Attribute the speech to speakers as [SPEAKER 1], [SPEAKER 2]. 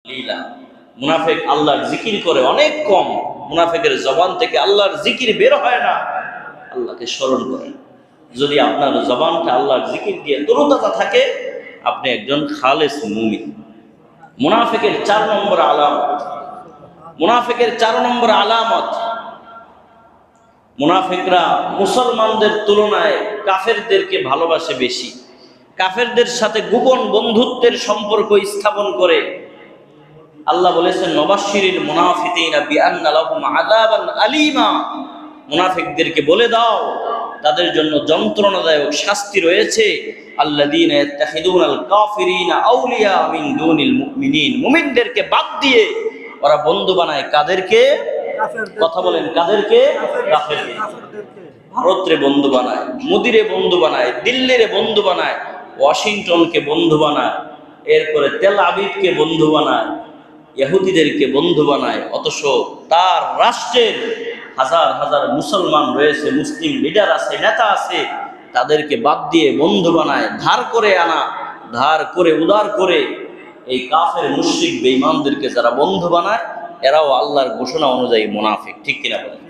[SPEAKER 1] লীলা। মুনাফিক আল্লাহর জিকির করে অনেক কম, মুনাফিকের জবান থেকে আল্লাহর জিকির বের হয় না, আল্লাহকে স্মরণ করেন। যদি আপনার জবানটা আল্লাহর জিকির দিয়ে তরুতাজা থাকে, আপনি একজন খালেস মুমিন। মুনাফিকের 4 নম্বর আলামত, মুনাফিকের 4 নম্বর আলামত, মুনাফিকরা মুসলমানদের তুলনায় কাফেরদেরকে ভালোবাসে বেশি, কাফেরদের সাথে গোপন বন্ধুত্বের সম্পর্ক স্থাপন করে। আল্লাহ বলেছেন নবাশশিরিল মুনাফিকিনা বিআন্না লাহুম আযাবান আলীমা, মুনাফিকদেরকে বলে দাও তাদের জন্য যন্ত্রণাদায়ক শাস্তি রয়েছে। আল্লাযীনা ইয়াত্তাখিযুনাল কাফিরিনা আউলিয়া মিন দুনিল মুমিনিন, মুমিনদেরকে বাদ দিয়ে ওরা বন্ধু বানায় কাদেরকে? কথা বলেন, কাদেরকে? কাফেরকে। ভারতরে বন্ধু বানায়, মোদিরে বন্ধু বানায়, দিল্লিরে বন্ধু বানায়, ওয়াশিংটনকে বন্ধু বানায়, এরপরে তেল আবিবকে বন্ধু বানায়, ইহুদিদেরকে বন্ধু বানায়। অথচ তার রাষ্ট্রের হাজার হাজার মুসলমান রয়েছে, মুসলিম লিডার আছে, নেতা আছে, তাদেরকে বাদ দিয়ে বন্ধু বানায়। ধার করে আনা, ধার করে উদার করে এই কাফের মুশরিক বেঈমানদেরকে যারা বন্ধু বানায়, এরাও আল্লাহর ঘোষণা অনুযায়ী মুনাফিক। ঠিক কিনা বলেন?